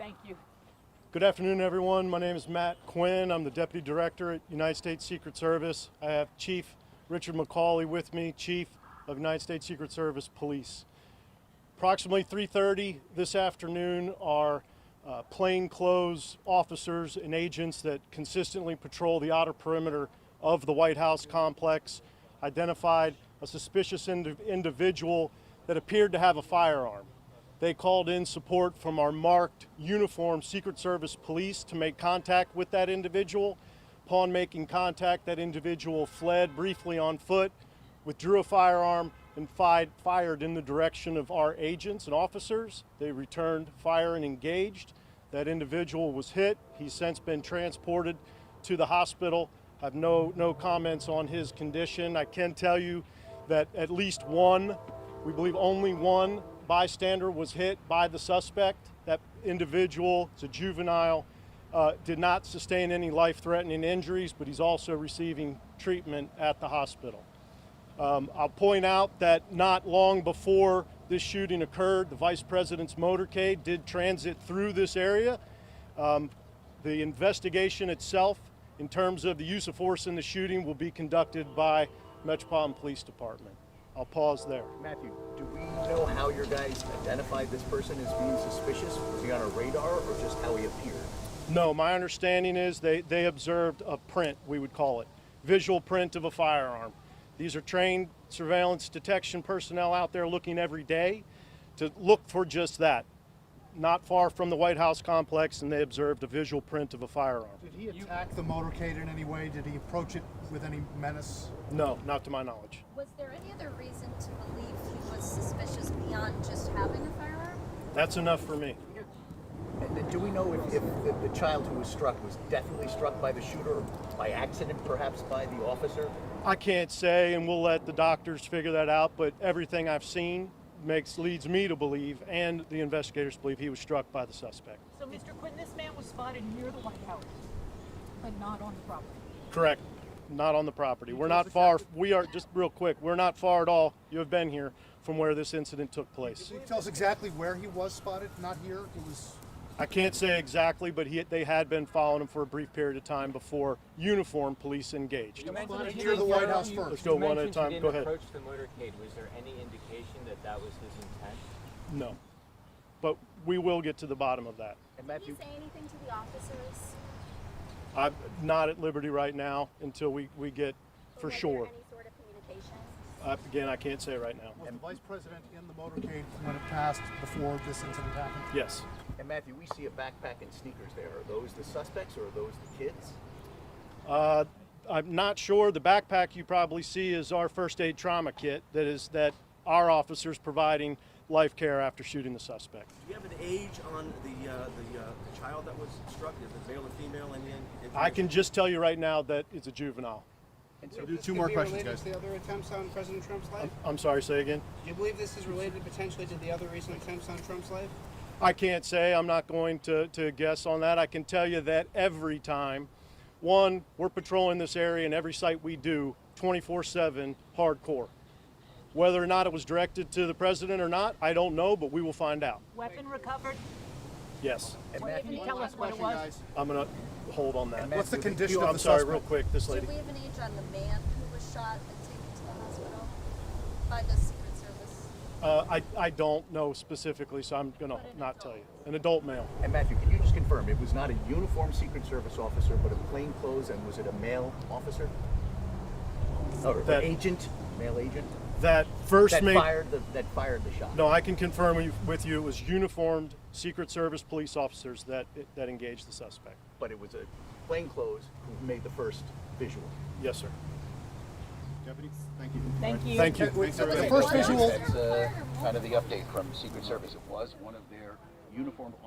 Thank you. Good afternoon, everyone. My name is Matt Quinn. I'm the Deputy Director at United States Secret Service. I have Chief Richard McCauley with me, Chief of United States Secret Service Police. Approximately 3:30 this afternoon, our plainclothes officers and agents that consistently patrol the outer perimeter of the White House complex identified a suspicious individual that appeared to have a firearm. They called in support from our marked uniformed Secret Service police to make contact with that individual. Upon making contact, that individual fled briefly on foot, withdrew a firearm, and fired in the direction of our agents and officers. They returned fire and engaged. That individual was hit. He's since been transported to the hospital. I have no comments on his condition. I can tell you that at least one, we believe only one, bystander was hit by the suspect. That individual is a juvenile, did not sustain any life-threatening injuries, but he's also receiving treatment at the hospital. I'll point out that not long before this shooting occurred, the Vice President's motorcade did transit through this area. The investigation itself, in terms of the use of force in the shooting, will be conducted by Metropolitan Police Department. I'll pause there. Matthew, do we know how your guys identified this person as being suspicious? Was he on a radar or just how he appeared? No, my understanding is they observed a print, we would call it, visual print of a firearm. These are trained surveillance detection personnel out there looking every day to look for just that. Not far from the White House complex, and they observed a visual print of a firearm. Did he attack the motorcade in any way? Did he approach it with any menace? No, not to my knowledge. Was there any other reason to believe he was suspicious beyond just having a firearm? That's enough for me. And do we know if the child who was struck was definitely struck by the shooter or by accident, perhaps by the officer? I can't say, and we'll let the doctors figure that out, but everything I've seen leads me to believe, and the investigators believe, he was struck by the suspect. So, Mr. Quinn, this man was spotted near the White House, but not on the property. Correct. Not on the property. We're not far. We are, just real quick, we're not far at all. You have been here from where this incident took place. Can you tell us exactly where he was spotted? Not here? It was... I can't say exactly, but they had been following him for a brief period of time before uniformed police engaged. Spotted near the White House first. Let's go one at a time. Go ahead. Approach the motorcade. Was there any indication that that was his intent? No, but we will get to the bottom of that. And Did Matthew, he say anything to the officers? I'm not at liberty right now until we get for Was sure. there any sort of communication? Again, I can't say right now. Was the Vice President in the motorcade when it passed before this incident happened? Yes. and Matthew, we see a backpack and sneakers there. Are those the suspects or are those the kids? I'm not sure. The backpack you probably see is our first aid trauma kit that our officers providing life care after shooting the suspect. Do you have an age on the child that was struck? Is it male and female? I can just tell you right now that it's a juvenile. And so, Do two more questions, related guys. to the other attempts on President Trump's life? I'm sorry, say again? Do you believe this is related potentially to the other recent attempts on Trump's life? I can't say. I'm not going to guess on that. I can tell you that every time, one, we're patrolling this area and every site we do 24/7 hardcore. Whether or not it was directed to the president or not, I don't know, but we will find out. Weapon recovered? Yes. and Can Matthew, you tell us what it was? Guys. I'm going to hold on that. And What's the Matthew, condition of I'm the sorry, suspect? real quick, this Do lady. we have an age on the man who was shot and taken to the hospital by the Secret Service? I don't know specifically, so I'm going to not tell you. An adult male. And Matthew, can you just confirm it was not a uniformed Secret Service officer, but a plain clothes, and was it a male officer? Or That- agent, male agent? That first That mate. fired the shot. No, I can confirm with you it was uniformed Secret Service police officers that engaged the suspect. But it was a plain clothes who made the first visual. Yes, sir. Deputy, thank you. Thank you. Thank you. Thanks, So was everybody. it First one visual. officer That's fired or kind of the multiple? update from Secret Service. It was one of their uniformed officers.